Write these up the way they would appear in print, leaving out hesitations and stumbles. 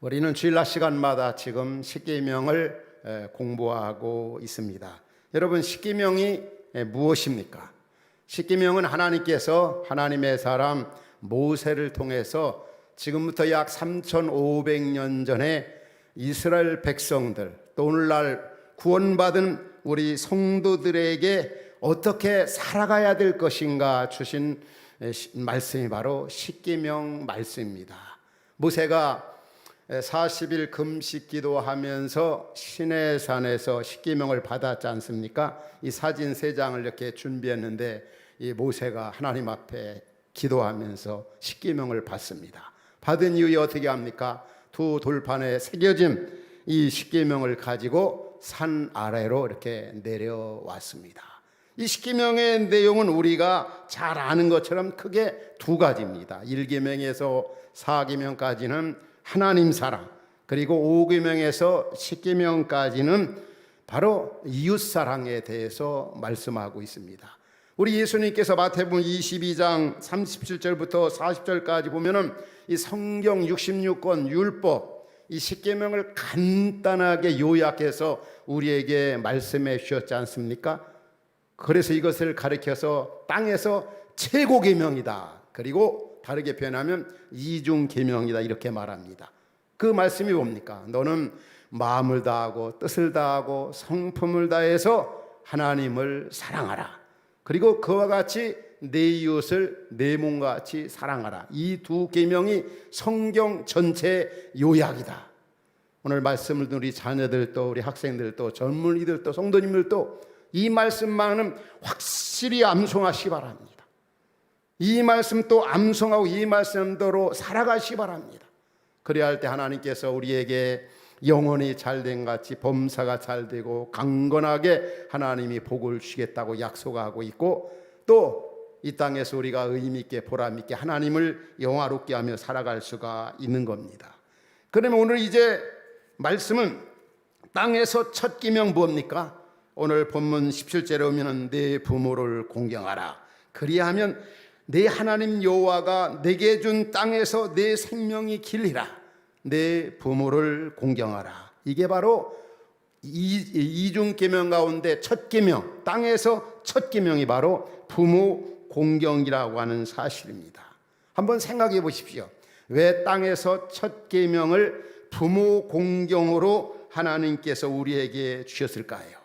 우리는 주일날 시간마다 지금 십계명을 공부하고 있습니다. 여러분, 십계명이 무엇입니까? 십계명은 하나님께서 하나님의 사람 모세를 통해서 지금부터 약 3,500년 전에 이스라엘 백성들, 또 오늘날 구원받은 우리 성도들에게 어떻게 살아가야 될 것인가 주신 말씀이 바로 십계명 말씀입니다. 모세가 40일 금식 기도하면서 시내산에서 십계명을 받았지 않습니까? 이 사진 3장을 이렇게 준비했는데 이 모세가 하나님 앞에 기도하면서 십계명을 받습니다. 받은 이후에 어떻게 합니까? 두 돌판에 새겨진 이 십계명을 가지고 산 아래로 이렇게 내려왔습니다. 이 십계명의 내용은 우리가 잘 아는 것처럼 크게 두 가지입니다. 1계명에서 4계명까지는 하나님 사랑, 그리고 5계명에서 10계명까지는 바로 이웃 사랑에 대해서 말씀하고 있습니다. 우리 예수님께서 마태복음 22장 37절부터 40절까지 보면은 이 성경 66권 율법, 이 10계명을 간단하게 요약해서 우리에게 말씀해 주셨지 않습니까? 그래서 이것을 가리켜서 땅에서 최고 계명이다, 그리고 다르게 표현하면 이중계명이다, 이렇게 말합니다. 그 말씀이 뭡니까? 너는 마음을 다하고 뜻을 다하고 성품을 다해서 하나님을 사랑하라, 그리고 그와 같이 내 이웃을 내 몸과 같이 사랑하라. 이 두 계명이 성경 전체 요약이다. 오늘 말씀을 듣는 우리 자녀들도, 우리 학생들도, 젊은이들도, 성도님들도 이 말씀만은 확실히 암송하시기 바랍니다. 이 말씀 또 암송하고 이 말씀대로 살아가시기 바랍니다. 그래야 할 때 하나님께서 우리에게 영혼이 잘된 같이 범사가 잘되고 강건하게 하나님이 복을 주시겠다고 약속하고 있고, 또 이 땅에서 우리가 의미있게 보람있게 하나님을 영화롭게 하며 살아갈 수가 있는 겁니다. 그러면 오늘 이제 말씀은 땅에서 첫 계명 뭡니까? 오늘 본문 17절에 오면 내 부모를 공경하라, 그리하면 내 하나님 여호와가 내게 준 땅에서 내 생명이 길리라. 내 부모를 공경하라. 이게 바로 이중 계명 가운데 첫 계명, 땅에서 첫 계명이 바로 부모 공경이라고 하는 사실입니다. 한번 생각해 보십시오. 왜 땅에서 첫 계명을 부모 공경으로 하나님께서 우리에게 주셨을까요?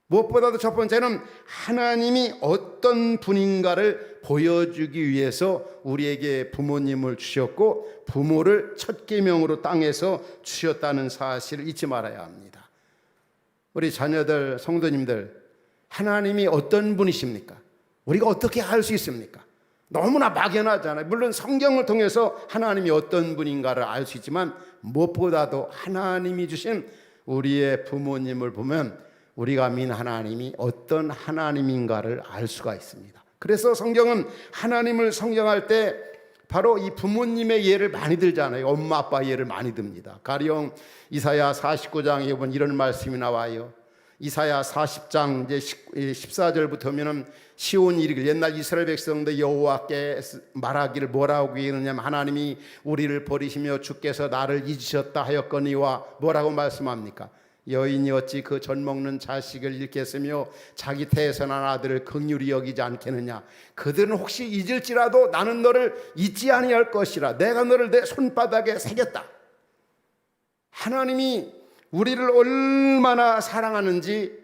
무엇보다도 첫 번째는 하나님이 어떤 분인가를 보여주기 위해서 우리에게 부모님을 주셨고, 부모를 첫 계명으로 땅에서 주셨다는 사실을 잊지 말아야 합니다. 우리 자녀들, 성도님들, 하나님이 어떤 분이십니까? 우리가 어떻게 알 수 있습니까? 너무나 막연하잖아요. 물론 성경을 통해서 하나님이 어떤 분인가를 알 수 있지만, 무엇보다도 하나님이 주신 우리의 부모님을 보면 우리가 믿는 하나님이 어떤 하나님인가를 알 수가 있습니다. 그래서 성경은 하나님을 성경할 때 바로 이 부모님의 예를 많이 들잖아요. 엄마 아빠 예를 많이 듭니다. 가령 이사야 49장에 보면 이런 말씀이 나와요. 이사야 40장 이제 14절부터면은 시온 이르기를, 옛날 이스라엘 백성들 여호와께 말하기를 뭐라고 얘기하냐면, 하나님이 우리를 버리시며 주께서 나를 잊으셨다 하였거니와 뭐라고 말씀합니까? 여인이 어찌 그 젖 먹는 자식을 잃겠으며 자기 태에서 난 아들을 긍휼히 여기지 않겠느냐. 그들은 혹시 잊을지라도 나는 너를 잊지 아니할 것이라. 내가 너를 내 손바닥에 새겼다. 하나님이 우리를 얼마나 사랑하는지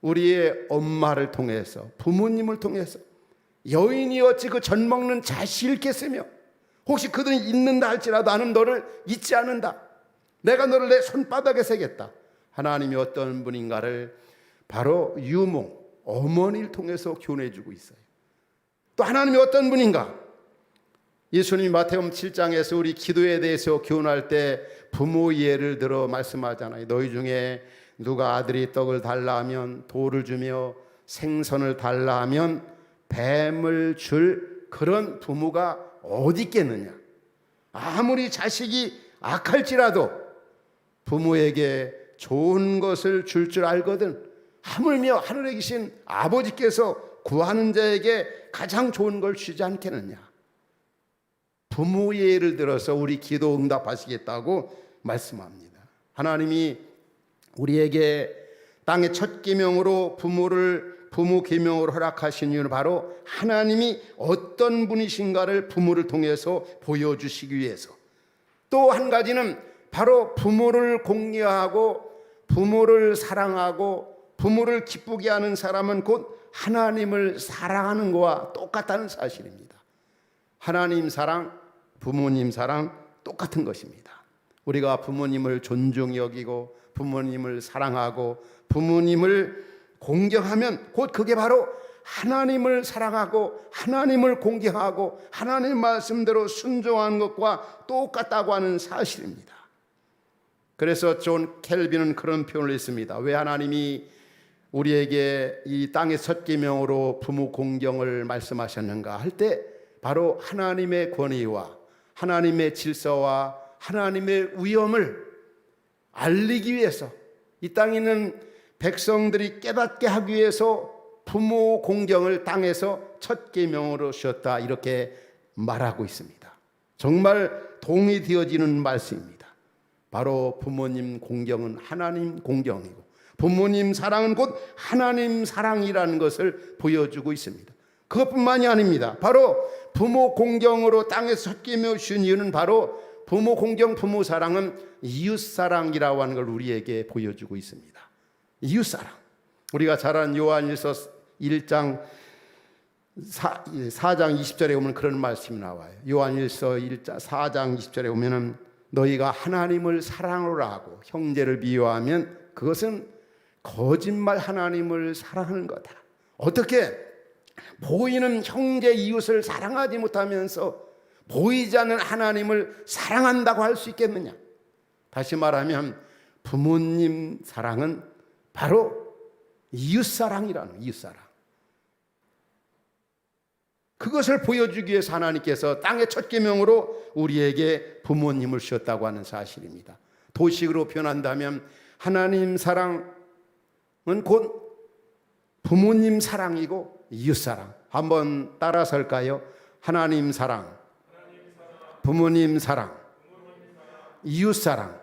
우리의 엄마를 통해서, 부모님을 통해서, 여인이 어찌 그 젖 먹는 자식을 잃겠으며 혹시 그들은 잊는다 할지라도 나는 너를 잊지 않는다. 내가 너를 내 손바닥에 새겼다. 하나님이 어떤 분인가를 바로 유모, 어머니를 통해서 교훈해주고 있어요. 또 하나님이 어떤 분인가? 예수님이 마태복음 7장에서 우리 기도에 대해서 교훈할 때 부모 예를 들어 말씀하잖아요. 너희 중에 누가 아들이 떡을 달라 하면 돌을 주며 생선을 달라 하면 뱀을 줄 그런 부모가 어디 있겠느냐. 아무리 자식이 악할지라도 부모에게 좋은 것을 줄 알거든. 하물며 하늘에 계신 아버지께서 구하는 자에게 가장 좋은 걸 주지 않겠느냐. 부모의 예를 들어서 우리 기도 응답하시겠다고 말씀합니다. 하나님이 우리에게 땅의 첫 계명으로 부모 계명으로 허락하신 이유는 바로 하나님이 어떤 분이신가를 부모를 통해서 보여주시기 위해서, 또 한 가지는 바로 부모를 공경하고 부모를 사랑하고 부모를 기쁘게 하는 사람은 곧 하나님을 사랑하는 것과 똑같다는 사실입니다. 하나님 사랑, 부모님 사랑 똑같은 것입니다. 우리가 부모님을 존중히 여기고 부모님을 사랑하고 부모님을 공경하면 곧 그게 바로 하나님을 사랑하고 하나님을 공경하고 하나님 말씀대로 순종하는 것과 똑같다고 하는 사실입니다. 그래서 존 켈빈은 그런 표현을 했습니다. 왜 하나님이 우리에게 이 땅의 첫 계명으로 부모 공경을 말씀하셨는가 할 때, 바로 하나님의 권위와 하나님의 질서와 하나님의 위엄을 알리기 위해서, 이 땅에 있는 백성들이 깨닫게 하기 위해서 부모 공경을 땅에서 첫 계명으로 주셨다, 이렇게 말하고 있습니다. 정말 동의되어지는 말씀입니다. 바로 부모님 공경은 하나님 공경이고 부모님 사랑은 곧 하나님 사랑이라는 것을 보여주고 있습니다. 그것뿐만이 아닙니다. 바로 부모 공경으로 땅에서 첫 계명을 주신 이유는 바로 부모 공경, 부모 사랑은 이웃사랑이라고 하는 걸 우리에게 보여주고 있습니다. 이웃사랑. 우리가 잘 아는 요한일서 1장 4장 20절에 보면 그런 말씀이 나와요. 요한일서 4장 20절에 보면 너희가 하나님을 사랑하라 하고 형제를 미워하면 그것은 거짓말 하나님을 사랑하는 거다. 어떻게 보이는 형제 이웃을 사랑하지 못하면서 보이지 않는 하나님을 사랑한다고 할 수 있겠느냐? 다시 말하면 부모님 사랑은 바로 이웃사랑이라는, 이웃사랑. 그것을 보여주기 위해서 하나님께서 땅의 첫 계명으로 우리에게 부모님을 주셨다고 하는 사실입니다. 도식으로 표현한다면 하나님 사랑은 곧 부모님 사랑이고 이웃사랑. 한번 따라서 할까요? 하나님 사랑, 부모님 사랑, 이웃사랑.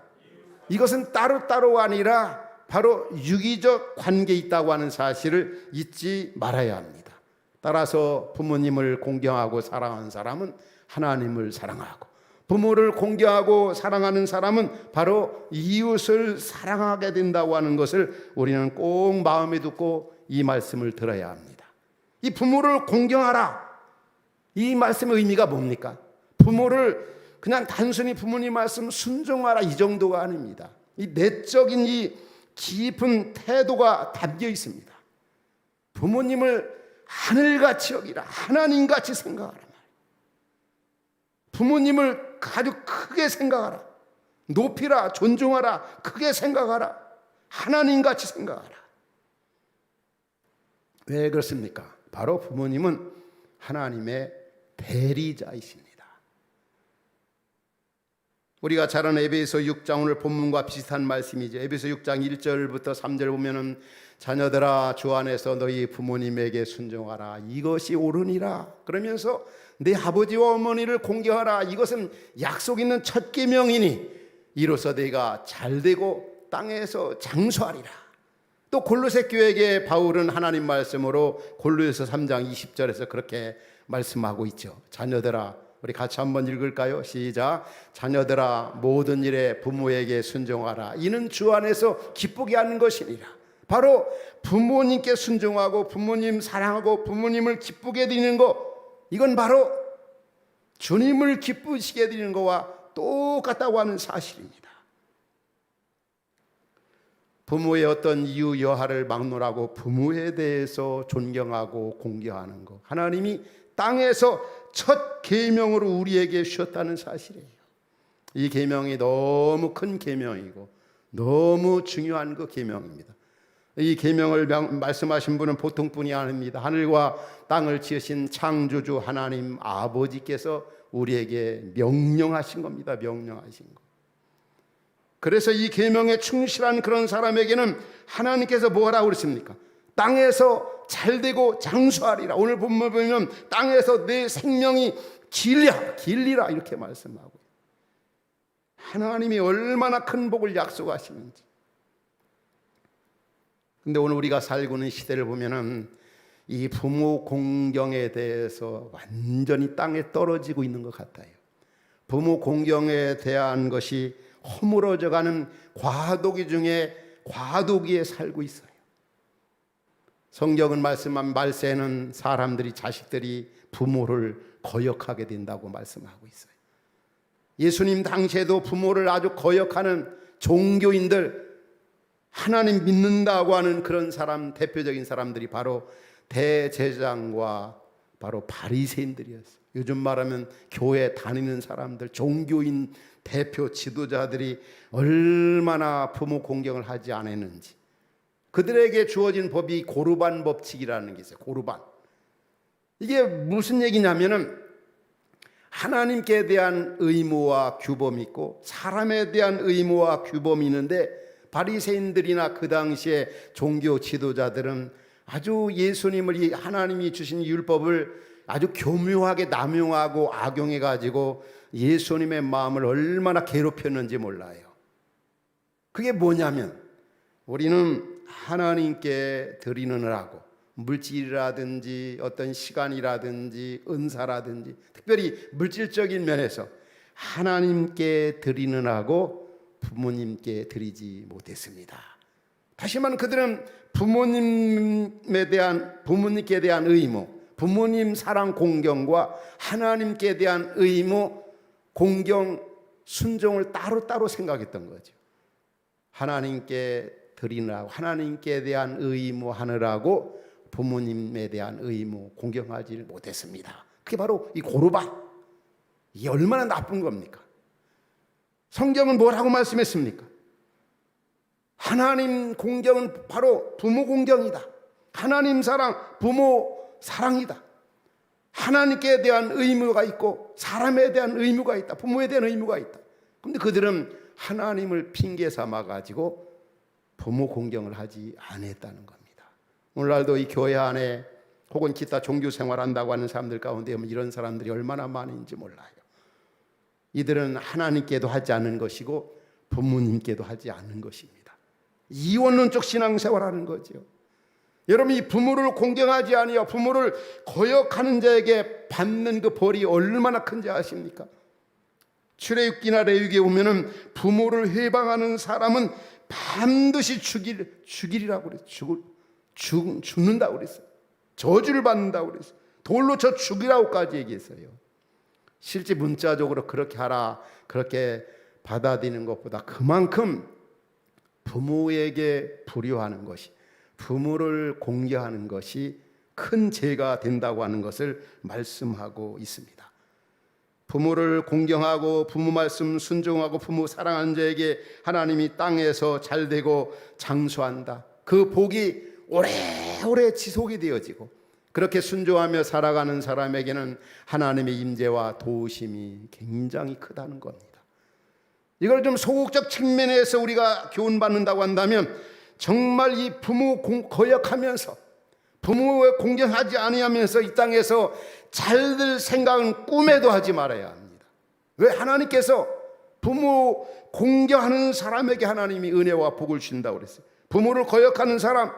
이것은 따로따로가 아니라 바로 유기적 관계에 있다고 하는 사실을 잊지 말아야 합니다. 따라서 부모님을 공경하고 사랑하는 사람은 하나님을 사랑하고, 부모를 공경하고 사랑하는 사람은 바로 이웃을 사랑하게 된다고 하는 것을 우리는 꼭 마음에 두고 이 말씀을 들어야 합니다. 이 부모를 공경하라, 이 말씀의 의미가 뭡니까? 부모를 그냥 단순히 부모님 말씀 순종하라, 이 정도가 아닙니다. 이 내적인 이 깊은 태도가 담겨 있습니다. 부모님을 하늘같이 여기라, 하나님같이 생각하라. 부모님을 아주 크게 생각하라, 높이라, 존중하라, 크게 생각하라, 하나님같이 생각하라. 왜 그렇습니까? 바로 부모님은 하나님의 대리자이십니다. 우리가 잘 아는 에베소 6장, 오늘 본문과 비슷한 말씀이죠. 에베소 6장 1절부터 3절 보면은 자녀들아 주 안에서 너희 부모님에게 순종하라, 이것이 옳으니라. 그러면서 내 아버지와 어머니를 공경하라, 이것은 약속 있는 첫 계명이니 이로써 내가 잘되고 땅에서 장수하리라. 또 골로새 교회에게 바울은 하나님 말씀으로 골로새서 3장 20절에서 그렇게 말씀하고 있죠. 자녀들아, 우리 같이 한번 읽을까요? 시작. 자녀들아 모든 일에 부모에게 순종하라, 이는 주 안에서 기쁘게 하는 것이니라. 바로 부모님께 순종하고 부모님 사랑하고 부모님을 기쁘게 드리는 것, 이건 바로 주님을 기쁘시게 드리는 것과 똑같다고 하는 사실입니다. 부모의 어떤 이유 여하를 막론하고 부모에 대해서 존경하고 공경하는 것, 하나님이 땅에서 첫 계명으로 우리에게 주셨다는 사실이에요. 이 계명이 너무 큰 계명이고 너무 중요한 그 계명입니다. 이 계명을 말씀하신 분은 보통 분이 아닙니다. 하늘과 땅을 지으신 창조주 하나님 아버지께서 우리에게 명령하신 겁니다. 명령하신 것. 그래서 이 계명에 충실한 그런 사람에게는 하나님께서 뭐라고 그랬습니까? 땅에서 잘되고 장수하리라. 오늘 본문 보면 땅에서 내 생명이 길리라 이렇게 말씀하고, 하나님이 얼마나 큰 복을 약속하시는지. 근데 오늘 우리가 살고 있는 시대를 보면은 이 부모 공경에 대해서 완전히 땅에 떨어지고 있는 것 같아요. 부모 공경에 대한 것이 허물어져가는 과도기 중에 과도기에 살고 있어요. 성경은 말씀한 말세는 사람들이, 자식들이 부모를 거역하게 된다고 말씀하고 있어요. 예수님 당시에도 부모를 아주 거역하는 종교인들, 하나님 믿는다고 하는 그런 사람, 대표적인 사람들이 바로 대제사장과 바로 바리새인들이었어요. 요즘 말하면 교회 다니는 사람들, 종교인 대표 지도자들이 얼마나 부모 공경을 하지 않았는지. 그들에게 주어진 법이 고르반 법칙이라는 게 있어요. 고르반. 이게 무슨 얘기냐면은 하나님께 대한 의무와 규범이 있고 사람에 대한 의무와 규범이 있는데, 바리새인들이나 그 당시에 종교 지도자들은 아주 예수님을, 이 하나님이 주신 율법을 아주 교묘하게 남용하고 악용해 가지고 예수님의 마음을 얼마나 괴롭혔는지 몰라요. 그게 뭐냐면, 우리는 하나님께 드리는 하고 물질이라든지 어떤 시간이라든지 은사라든지, 특별히 물질적인 면에서 하나님께 드리는 하고 부모님께 드리지 못했습니다. 다시 말하면 그들은 부모님께 대한 의무, 부모님 사랑 공경과 하나님께 대한 의무, 공경, 순종을 따로따로 생각했던 거죠. 하나님께 드리느라고, 하나님께 대한 의무 하느라고 부모님에 대한 의무 공경하지 못했습니다. 그게 바로 이 고르반. 이게 얼마나 나쁜 겁니까? 성경은 뭐라고 말씀했습니까? 하나님 공경은 바로 부모 공경이다. 하나님 사랑, 부모 사랑이다. 하나님께 대한 의무가 있고 사람에 대한 의무가 있다. 부모에 대한 의무가 있다. 그런데 그들은 하나님을 핑계 삼아 가지고 부모 공경을 하지 않았다는 겁니다. 오늘날도 이 교회 안에 혹은 기타 종교 생활한다고 하는 사람들 가운데 이런 사람들이 얼마나 많은지 몰라요. 이들은 하나님께도 하지 않는 것이고 부모님께도 하지 않는 것입니다. 이원론적 신앙생활하는 거죠. 여러분, 이 부모를 공경하지 아니하여 부모를 거역하는 자에게 받는 그 벌이 얼마나 큰지 아십니까? 출애굽기나 레위기에 보면은 부모를 회방하는 사람은 반드시 죽이라고 그랬어요. 죽는다고 그랬어요. 저주를 받는다고 그랬어요. 돌로 쳐 죽이라고까지 얘기했어요. 실제 문자적으로 그렇게 하라, 그렇게 받아들이는 것보다 그만큼 부모에게 불효하는 것이, 부모를 공경하는 것이 큰 죄가 된다고 하는 것을 말씀하고 있습니다. 부모를 공경하고 부모 말씀 순종하고 부모 사랑하는 자에게 하나님이 땅에서 잘되고 장수한다. 그 복이 오래오래 지속이 되어지고, 그렇게 순종하며 살아가는 사람에게는 하나님의 임재와 도우심이 굉장히 크다는 겁니다. 이걸 좀 소극적 측면에서 우리가 교훈받는다고 한다면, 정말 이 부모 거역하면서 부모에 공경하지 아니하면서 이 땅에서 잘될 생각은 꿈에도 하지 말아야 합니다. 왜? 하나님께서 부모 공경하는 사람에게 하나님이 은혜와 복을 주신다고 그랬어요. 부모를 거역하는 사람,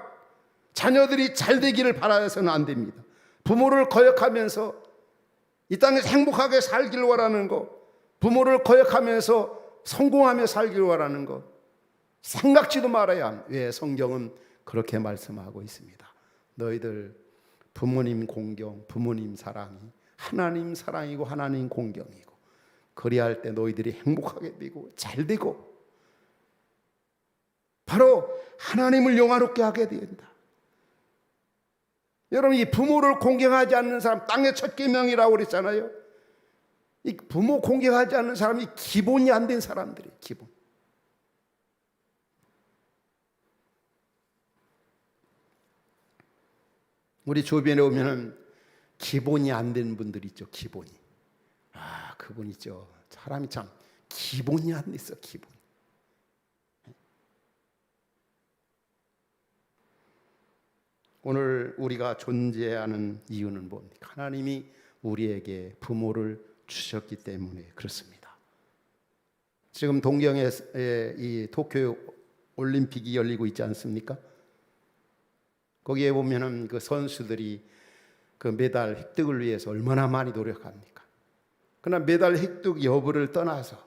자녀들이 잘 되기를 바라서는 안 됩니다. 부모를 거역하면서 이 땅에서 행복하게 살기를 원하는 것, 부모를 거역하면서 성공하며 살기를 원하는 것, 생각지도 말아야 합니다. 왜? 성경은 그렇게 말씀하고 있습니다. 너희들 부모님 공경, 부모님 사랑이 하나님 사랑이고 하나님 공경이고, 그리할 때 너희들이 행복하게 되고 잘 되고 바로 하나님을 영화롭게 하게 된다. 여러분, 이 부모를 공경하지 않는 사람, 땅의 첫 계명이라고 그랬잖아요. 이 부모 공경하지 않는 사람이 기본이 안 된 사람들이에요. 기본. 우리 주변에 오면은 기본이 안 된 분들 있죠. 기본이. 그분 있죠. 사람이 참 기본이 안 됐어. 기본. 오늘 우리가 존재하는 이유는 뭡니까? 하나님이 우리에게 부모를 주셨기 때문에 그렇습니다. 지금 동경에 이 도쿄 올림픽이 열리고 있지 않습니까? 거기에 보면은 그 선수들이 그 메달 획득을 위해서 얼마나 많이 노력합니까? 그러나 메달 획득 여부를 떠나서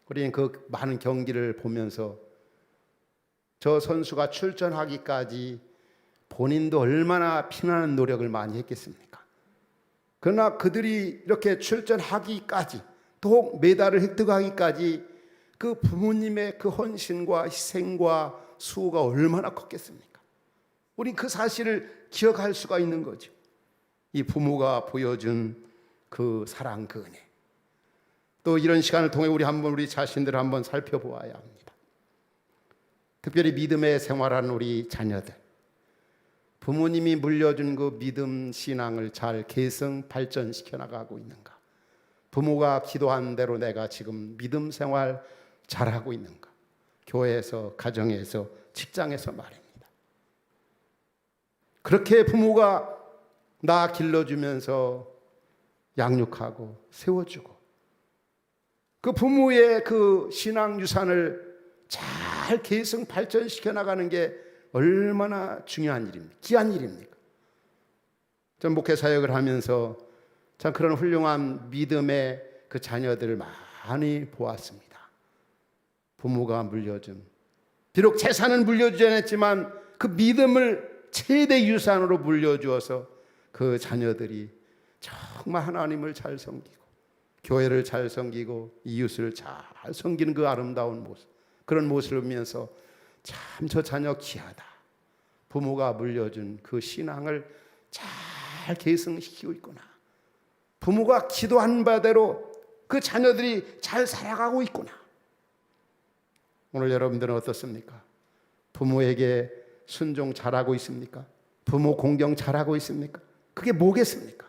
우리는 그 많은 경기를 보면서 저 선수가 출전하기까지 본인도 얼마나 피나는 노력을 많이 했겠습니까? 그러나 그들이 이렇게 출전하기까지 또 메달을 획득하기까지 그 부모님의 그 헌신과 희생과 수고가 얼마나 컸겠습니까? 우린 그 사실을 기억할 수가 있는 거죠. 이 부모가 보여준 그 사랑, 그 은혜. 또 이런 시간을 통해 우리 자신들을 한번 살펴보아야 합니다. 특별히 믿음의 생활하는 우리 자녀들, 부모님이 물려준 그 믿음 신앙을 잘 계승 발전시켜 나가고 있는가? 부모가 기도한 대로 내가 지금 믿음 생활 잘하고 있는가? 교회에서, 가정에서, 직장에서 말입니다. 그렇게 부모가 나 길러주면서 양육하고 세워주고 그 부모의 그 신앙 유산을 잘 계승 발전시켜 나가는 게 얼마나 중요한 일입니까? 귀한 일입니까? 전 목회 사역을 하면서 참 그런 훌륭한 믿음의 그 자녀들을 많이 보았습니다. 부모가 물려준, 비록 재산은 물려주지 않았지만 그 믿음을 최대 유산으로 물려주어서 그 자녀들이 정말 하나님을 잘 섬기고 교회를 잘 섬기고 이웃을 잘 섬기는 그 아름다운 모습, 그런 모습을 보면서 참 저 자녀 귀하다. 부모가 물려준 그 신앙을 잘 계승시키고 있구나. 부모가 기도한 바대로 그 자녀들이 잘 살아가고 있구나. 오늘 여러분들은 어떻습니까? 부모에게 순종 잘하고 있습니까? 부모 공경 잘하고 있습니까? 그게 뭐겠습니까?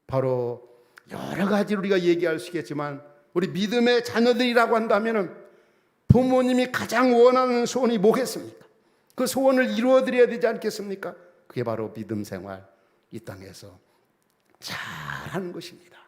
바로 여러 가지 우리가 얘기할 수 있겠지만 우리 믿음의 자녀들이라고 한다면 부모님이 가장 원하는 소원이 뭐겠습니까? 그 소원을 이루어드려야 되지 않겠습니까? 그게 바로 믿음 생활, 이 땅에서 잘하는 것입니다.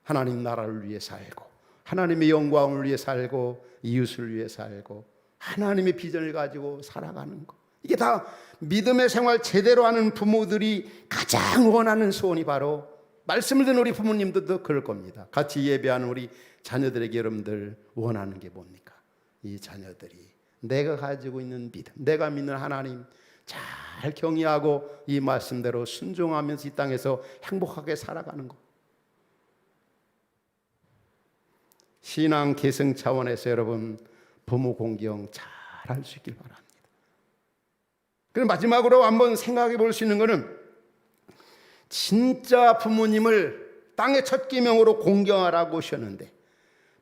하나님 나라를 위해 살고 하나님의 영광을 위해 살고 이웃을 위해 살고 하나님의 비전을 가지고 살아가는 것, 이게 다 믿음의 생활 제대로 하는 부모들이 가장 원하는 소원이 바로, 말씀을 듣는 우리 부모님들도 그럴 겁니다. 같이 예배하는 우리 자녀들에게 여러분들 원하는 게 뭡니까? 이 자녀들이 내가 가지고 있는 믿음, 내가 믿는 하나님 잘 경외하고 이 말씀대로 순종하면서 이 땅에서 행복하게 살아가는 것. 신앙 계승 차원에서 여러분 부모 공경 잘 할 수 있길 바랍니다. 그럼 마지막으로 한번 생각해 볼 수 있는 것은 진짜 부모님을 땅의 첫 계명으로 공경하라고 하셨는데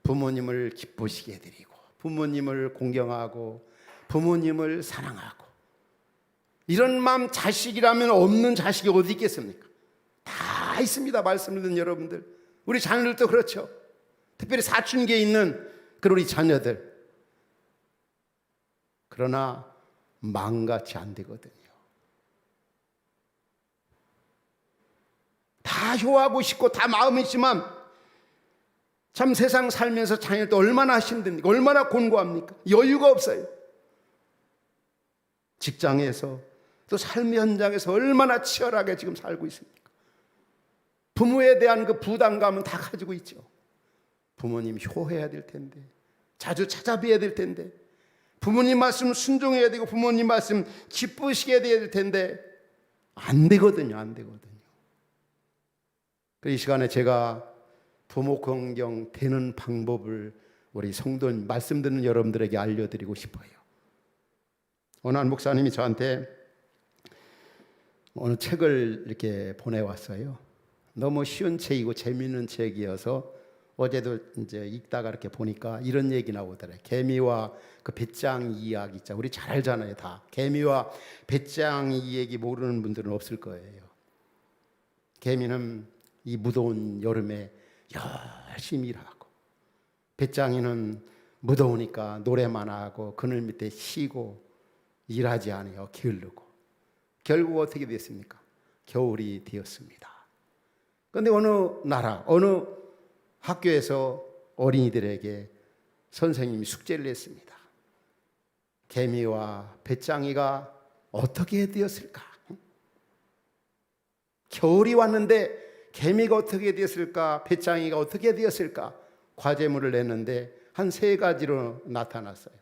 부모님을 기쁘시게 해드리고 부모님을 공경하고 부모님을 사랑하고 이런 마음 자식이라면 없는 자식이 어디 있겠습니까? 다 있습니다. 말씀을 듣는 여러분들, 우리 자녀들도 그렇죠. 특별히 사춘기에 있는 그 우리 자녀들, 그러나 마음같이 안 되거든요. 다 효하고 싶고 다 마음이 있지만 참 세상 살면서 자녀도 얼마나 힘듭니까? 얼마나 곤고합니까? 여유가 없어요. 직장에서 또 삶의 현장에서 얼마나 치열하게 지금 살고 있습니까? 부모에 대한 그 부담감은 다 가지고 있죠. 부모님 효해야 될 텐데, 자주 찾아뵈야 될 텐데, 부모님 말씀 순종해야 되고 부모님 말씀 기쁘시게 해야 될 텐데 안 되거든요. 안 되거든요. 이 시간에 제가 부모 공경 되는 방법을 우리 성도 말씀 듣는 여러분들에게 알려드리고 싶어요. 어느 한 목사님이 저한테 어느 책을 이렇게 보내왔어요. 너무 쉬운 책이고 재미있는 책이어서 어제도 이제 읽다가 이렇게 보니까 이런 얘기 나오더래요. 개미와 그 배짱 이야기 있잖아요. 우리 잘 알잖아요. 다 개미와 배짱 이야기 모르는 분들은 없을 거예요. 개미는 이 무더운 여름에 열심히 일하고, 배짱이는 무더우니까 노래만 하고 그늘 밑에 쉬고 일하지 않아요. 게으르고. 결국 어떻게 됐습니까? 겨울이 되었습니다. 그런데 어느 나라, 어느 학교에서 어린이들에게 선생님이 숙제를 했습니다. 개미와 배짱이가 어떻게 되었을까? 겨울이 왔는데 개미가 어떻게 되었을까? 배짱이가 어떻게 되었을까? 과제물을 냈는데 한 3가지로 나타났어요.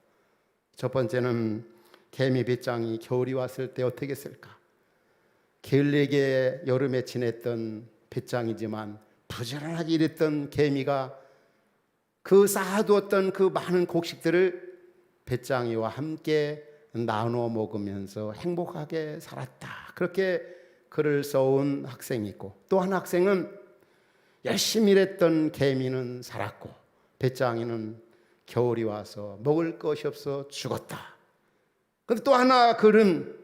첫 번째는 개미, 배짱이 겨울이 왔을 때 어떻게 했을까? 게을리게 여름에 지냈던 배짱이지만 부지런하게 일했던 개미가 그 쌓아두었던 그 많은 곡식들을 배짱이와 함께 나눠 먹으면서 행복하게 살았다. 그렇게 글을 써온 학생이 있고, 또 한 학생은 열심히 일했던 개미는 살았고 배짱이는 겨울이 와서 먹을 것이 없어 죽었다. 그런데 또 하나 글은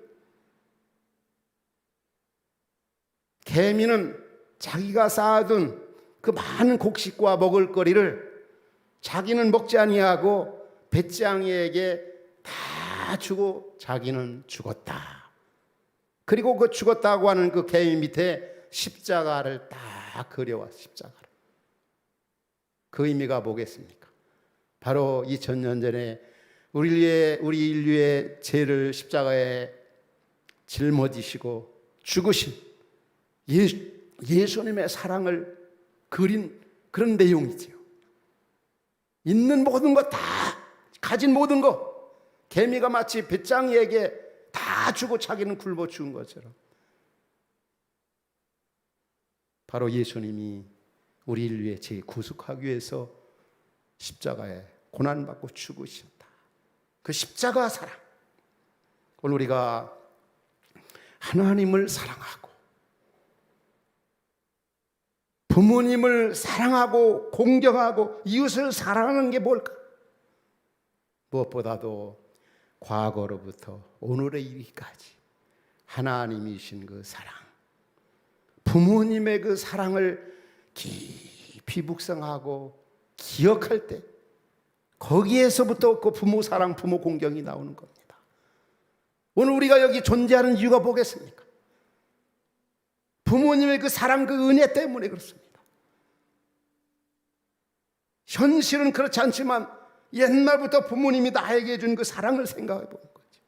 개미는 자기가 쌓아둔 그 많은 곡식과 먹을거리를 자기는 먹지 아니하고 배짱이에게 다 주고 자기는 죽었다. 그리고 그 죽었다고 하는 그 개미 밑에 십자가를 딱 그려왔어. 십자가를. 그 의미가 뭐겠습니까? 바로 2000년 전에 우리 인류의 죄를 십자가에 짊어지시고 죽으신 예수님의 사랑을 그린 그런 내용이지요. 있는 모든 것 다, 가진 모든 것, 개미가 마치 배짱이에게 다 주고 자기는 굶어 죽은 것처럼 바로 예수님이 우리 인류의 죄 구속하기 위해서 십자가에 고난받고 죽으셨다. 그 십자가 사랑. 오늘 우리가 하나님을 사랑하고 부모님을 사랑하고 공경하고 이웃을 사랑하는 게 뭘까? 무엇보다도 과거로부터 오늘의 이르기까지 하나님이신 그 사랑, 부모님의 그 사랑을 깊이 묵상하고 기억할 때 거기에서부터 그 부모 사랑, 부모 공경이 나오는 겁니다. 오늘 우리가 여기 존재하는 이유가 뭐겠습니까? 부모님의 그 사랑, 그 은혜 때문에 그렇습니다. 현실은 그렇지 않지만 옛날부터 부모님이 나에게 준 그 사랑을 생각해 보는 거죠.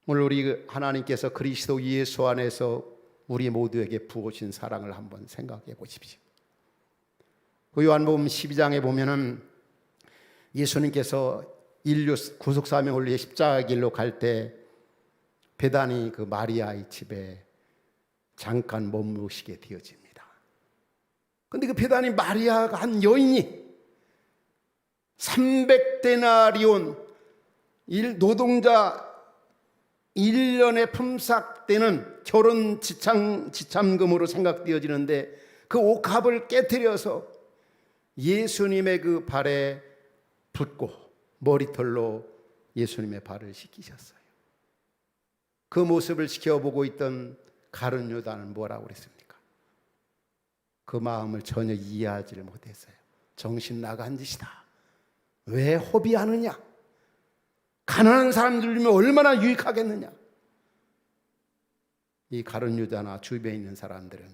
오늘 우리 하나님께서 그리스도 예수 안에서 우리 모두에게 부어주신 사랑을 한번 생각해 보십시오. 그 요한복음 12장에 보면은 예수님께서 인류 구속 사명을 위해 십자가 길로 갈 때 베다니 그 마리아의 집에 잠깐 머무시게 되어집니다. 그런데 그 베다니 마리아가 한 여인이 300데나리온 노동자 1년에 품삯되는 결혼 지참금으로 생각되어지는데 그 옥합을 깨뜨려서 예수님의 그 발에 붓고 머리털로 예수님의 발을 씻기셨어요. 그 모습을 지켜보고 있던 가룟 유다는 뭐라고 그랬습니까? 그 마음을 전혀 이해하지를 못했어요. 정신 나간 짓이다. 왜 허비하느냐? 가난한 사람들이면 얼마나 유익하겠느냐? 이 가룟 유다나 주변에 있는 사람들은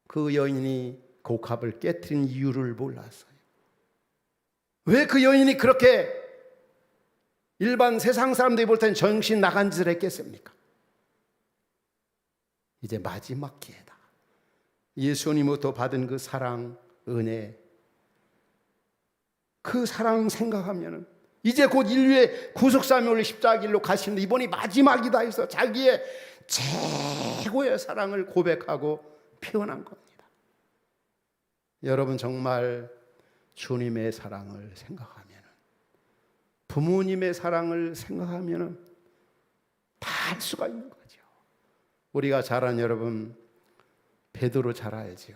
그 여인이 옥합을 깨뜨린 이유를 몰랐어요. 왜 그 여인이 그렇게 일반 세상 사람들이 볼 때는 정신 나간 짓을 했겠습니까? 이제 마지막 기회다. 예수님으로부터 받은 그 사랑, 은혜, 그 사랑 생각하면은 이제 곧 인류의 구속사명을 십자가 길로 가시는데 이번이 마지막이다 해서 자기의 최고의 사랑을 고백하고 표현한 겁니다. 여러분 정말 주님의 사랑을 생각하면, 부모님의 사랑을 생각하면 다 알 수가 있는 거죠. 우리가 잘 아는 여러분 베드로 잘 알죠.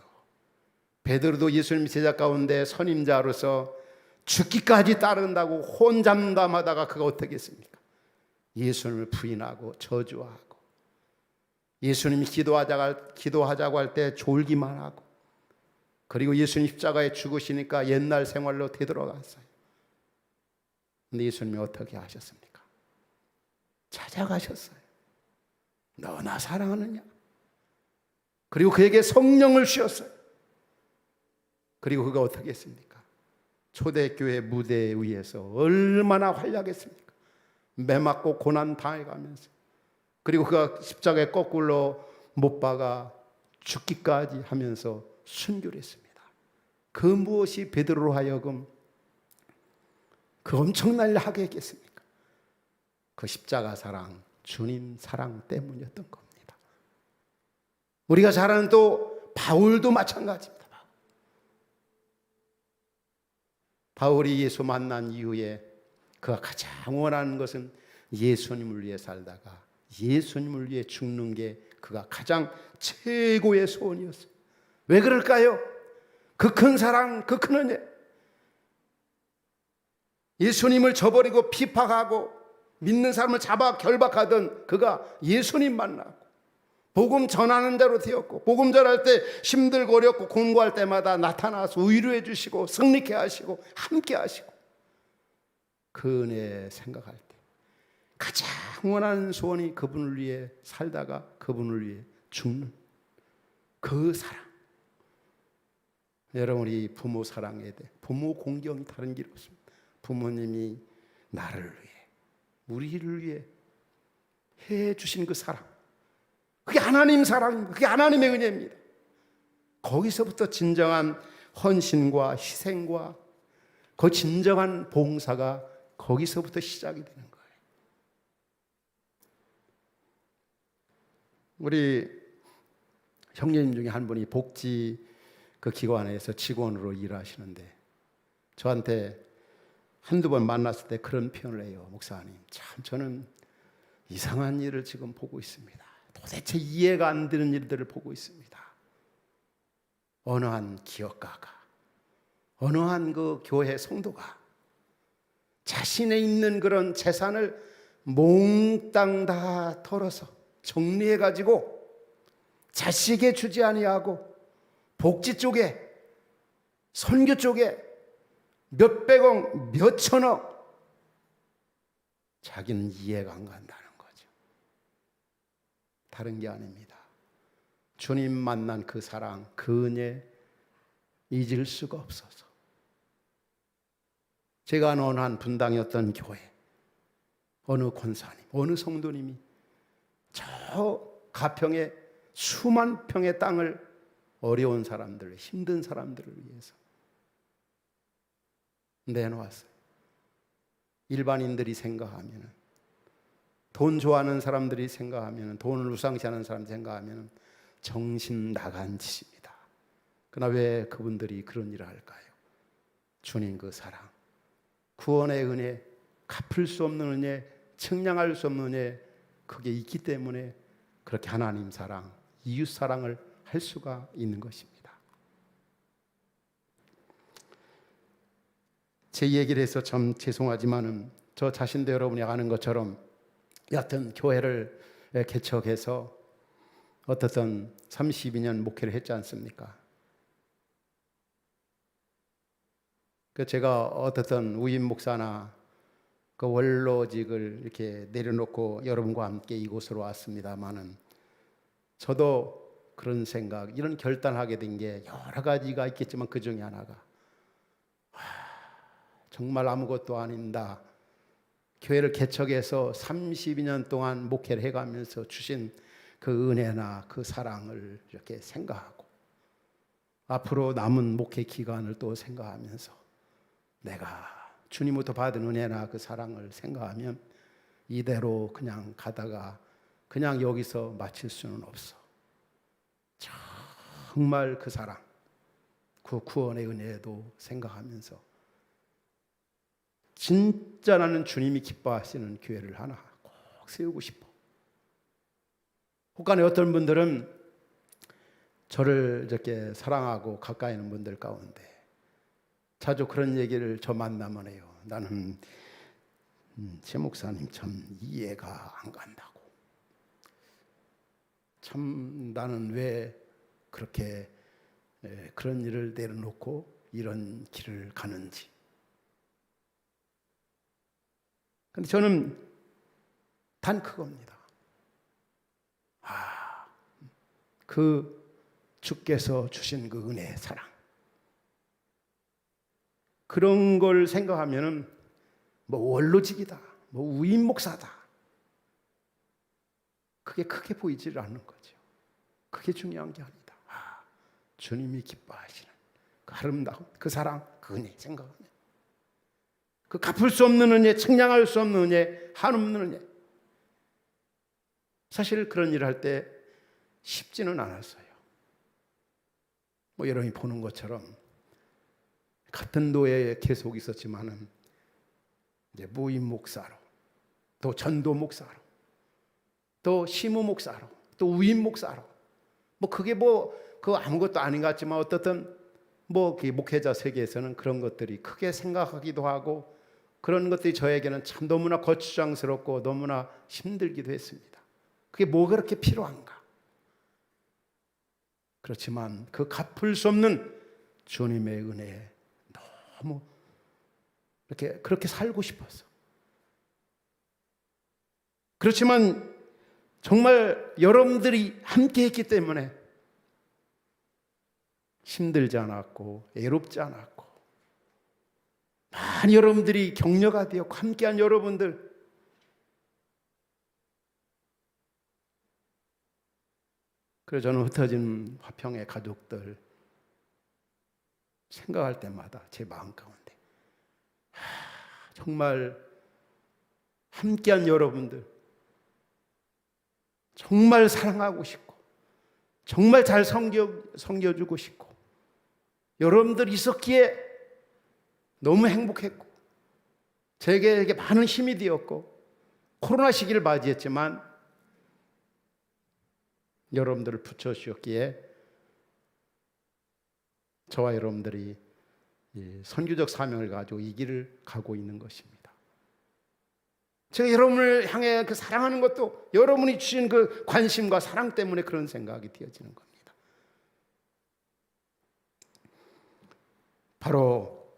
베드로도 예수님 제자 가운데 선임자로서 죽기까지 따른다고 혼잠담하다가 그가 어떻게 했습니까? 예수님을 부인하고 저주하고 예수님이 기도하자고 할 때 졸기만 하고, 그리고 예수님 십자가에 죽으시니까 옛날 생활로 되돌아갔어요. 근데 예수님이 어떻게 하셨습니까? 찾아가셨어요. 너 나 사랑하느냐? 그리고 그에게 성령을 주셨어요. 그리고 그가 어떻게 했습니까? 초대교회 무대에 의해서 얼마나 활약했습니까? 매 맞고 고난 당해가면서, 그리고 그가 십자가에 거꾸로 못 박아 죽기까지 하면서 순교를 했습니다. 그 무엇이 베드로로 하여금 그 엄청난 일을 하게 했겠습니까? 그 십자가 사랑, 주님 사랑 때문이었던 겁니다. 우리가 잘 아는 또 바울도 마찬가지입니다. 바울이 예수 만난 이후에 그가 가장 원하는 것은 예수님을 위해 살다가 예수님을 위해 죽는 게 그가 가장 최고의 소원이었어요. 왜 그럴까요? 그 큰 사랑, 그 큰 은혜, 예수님을 저버리고 핍박하고 믿는 사람을 잡아 결박하던 그가 예수님 만나고 복음 전하는 자로 되었고, 복음 전할 때 힘들고 어렵고 공부할 때마다 나타나서 위로해 주시고 승리케 하시고 함께 하시고, 그 은혜 생각할 때 가장 원하는 소원이 그분을 위해 살다가 그분을 위해 죽는 그 사랑. 여러분, 우리 부모 사랑해야 돼. 부모 공경이 다른 길 없습니다. 부모님이 나를 위해, 우리를 위해 해 주신 그 사랑, 그게 하나님 사랑입니다. 그게 하나님의 은혜입니다. 거기서부터 진정한 헌신과 희생과 그 진정한 봉사가 거기서부터 시작이 되는 거예요. 우리 형님 중에 한 분이 복지 그 기관에서 직원으로 일하시는데 저한테 한두 번 만났을 때 그런 표현을 해요. 목사님, 참 저는 이상한 일을 지금 보고 있습니다. 도대체 이해가 안 되는 일들을 보고 있습니다. 어느 한 기업가가, 어느 한 그 교회 성도가 자신의 있는 그런 재산을 몽땅 다 털어서 정리해가지고 자식에 주지 아니하고 복지 쪽에, 선교 쪽에 몇백억, 몇천억, 자기는 이해가 안 간다는 거죠. 다른 게 아닙니다. 주님 만난 그 사랑, 그 은혜 잊을 수가 없어서. 제가 아는 한 분당이었던 교회, 어느 권사님, 어느 성도님이 저 가평에 수만 평의 땅을 어려운 사람들, 힘든 사람들을 위해서 내놓았어요. 일반인들이 생각하면, 돈 좋아하는 사람들이 생각하면, 돈을 우상시하는 사람들이 생각하면 정신 나간 짓입니다. 그러나 왜 그분들이 그런 일을 할까요? 주님 그 사랑, 구원의 은혜, 갚을 수 없는 은혜, 측량할 수 없는 은혜, 그게 있기 때문에 그렇게 하나님 사랑, 이웃 사랑을 할 수가 있는 것입니다. 제 얘기를 해서 참 죄송하지만은 저 자신도 여러분이 아는 것처럼 여하튼 교회를 개척해서 어떻든 32년 목회를 했지 않습니까? 그 제가 어떻든 우임 목사나 그 원로직을 이렇게 내려놓고 여러분과 함께 이곳으로 왔습니다만은 저도 그런 생각, 이런 결단하게 된 게 여러 가지가 있겠지만 그 중에 하나가 정말 아무것도 아닌다. 교회를 개척해서 32년 동안 목회를 해가면서 주신 그 은혜나 그 사랑을 이렇게 생각하고 앞으로 남은 목회 기간을 또 생각하면서 내가 주님부터 받은 은혜나 그 사랑을 생각하면 이대로 그냥 가다가 그냥 여기서 마칠 수는 없어. 정말 그 사랑, 그 구원의 은혜도 생각하면서 진짜 나는 주님이 기뻐하시는 교회를 하나 꼭 세우고 싶어. 혹간에 어떤 분들은 저를 이렇게 사랑하고 가까이 있는 분들 가운데 자주 그런 얘기를 저 만나면 해요. 나는 제 목사님 참 이해가 안 간다고. 참 나는 왜 그렇게 그런 일을 내려놓고 이런 길을 가는지. 근데 저는 단 그겁니다. 아, 그 주께서 주신 그 은혜, 사랑, 그런 걸 생각하면은 뭐 원로직이다, 뭐 우임 목사다, 그게 크게 보이질 않는 거죠. 그게 중요한 게 아니다. 주님이 기뻐하시는 그 아름다운 그 사랑, 그 은혜 생각하면, 그 갚을 수 없는 은혜, 측량할 수 없는 은혜, 한없는 은혜. 사실 그런 일을 할 때 쉽지는 않았어요. 뭐 여러분이 보는 것처럼 같은 도에 계속 있었지만은 이제 무임 목사로, 또 전도 목사로, 또 시무 목사로, 또 우임 목사로, 뭐 그게 그 아무것도 아닌 것 같지만 어떻든 뭐 목회자 세계에서는 그런 것들이 크게 생각하기도 하고, 그런 것들이 저에게는 참 너무나 거추장스럽고 너무나 힘들기도 했습니다. 그게 뭐 그렇게 필요한가? 그렇지만 그 갚을 수 없는 주님의 은혜에 너무 그렇게 살고 싶었어. 그렇지만 정말 여러분들이 함께 했기 때문에 힘들지 않았고 애롭지 않았고, 많은 여러분들이 격려가 되었고, 함께한 여러분들, 그래서 저는 흩어진 화평의 가족들 생각할 때마다 제 마음 가운데 정말 함께한 여러분들 정말 사랑하고 싶고, 정말 잘 섬겨주고 싶고, 여러분들 있었기에 너무 행복했고, 제게 많은 힘이 되었고, 코로나 시기를 맞이했지만 여러분들을 붙여주셨기에 저와 여러분들이 선교적 사명을 가지고 이 길을 가고 있는 것입니다. 제가 여러분을 향해 그 사랑하는 것도 여러분이 주신 그 관심과 사랑 때문에 그런 생각이 되어지는 겁니다. 바로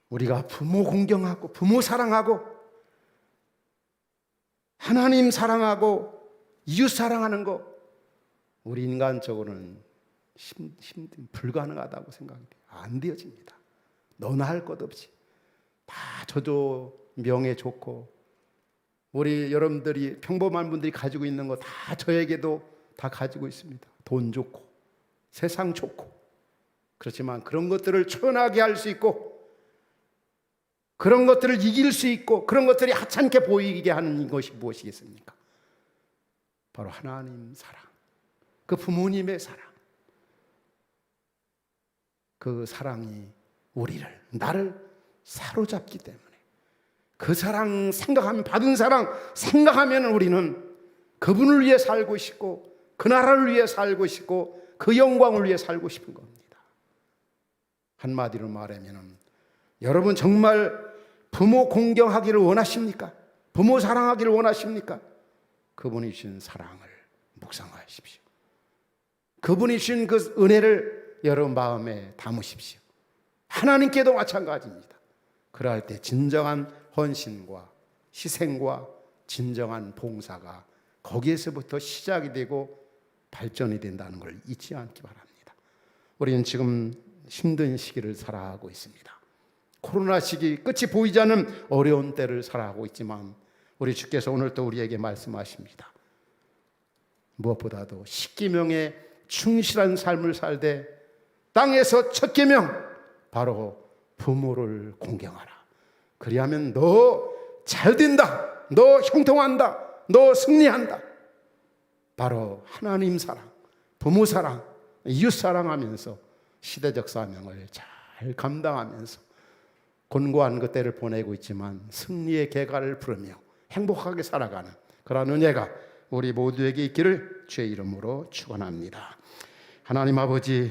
우리가 부모 공경하고 부모 사랑하고 하나님 사랑하고 이웃 사랑하는 거, 우리 인간적으로는 불가능하다고 생각이 돼요. 안 되어집니다. 너나 할 것 없이 다 저도 명예 좋고, 우리 여러분들이 평범한 분들이 가지고 있는 거 다 저에게도 다 가지고 있습니다. 돈 좋고 세상 좋고. 그렇지만 그런 것들을 초연하게 할 수 있고, 그런 것들을 이길 수 있고, 그런 것들이 하찮게 보이게 하는 것이 무엇이겠습니까? 바로 하나님 사랑, 그 부모님의 사랑. 그 사랑이 나를 사로잡기 때문에, 그 사랑 생각하면, 받은 사랑 생각하면 우리는 그분을 위해 살고 싶고, 그 나라를 위해 살고 싶고, 그 영광을 위해 살고 싶은 겁니다. 한마디로 말하면, 여러분 정말 부모 공경하기를 원하십니까? 부모 사랑하기를 원하십니까? 그분이 주신 사랑을 묵상하십시오. 그분이 주신 그 은혜를 여러분 마음에 담으십시오. 하나님께도 마찬가지입니다. 그럴 때 진정한 헌신과 희생과 진정한 봉사가 거기에서부터 시작이 되고 발전이 된다는 걸 잊지 않기 바랍니다. 우리는 지금 힘든 시기를 살아가고 있습니다. 코로나 시기, 끝이 보이지 않는 어려운 때를 살아가고 있지만 우리 주께서 오늘 또 우리에게 말씀하십니다. 무엇보다도 십계명에 충실한 삶을 살되 땅에서 첫 계명, 바로 부모를 공경하라. 그리하면 너 잘 된다, 너 형통한다, 너 승리한다. 바로 하나님 사랑, 부모 사랑, 이웃 사랑하면서 시대적 사명을 잘 감당하면서 곤고한 그 때를 보내고 있지만 승리의 개가를 부르며 행복하게 살아가는 그런 은혜가 우리 모두에게 있기를 주의 이름으로 축원합니다. 하나님 아버지,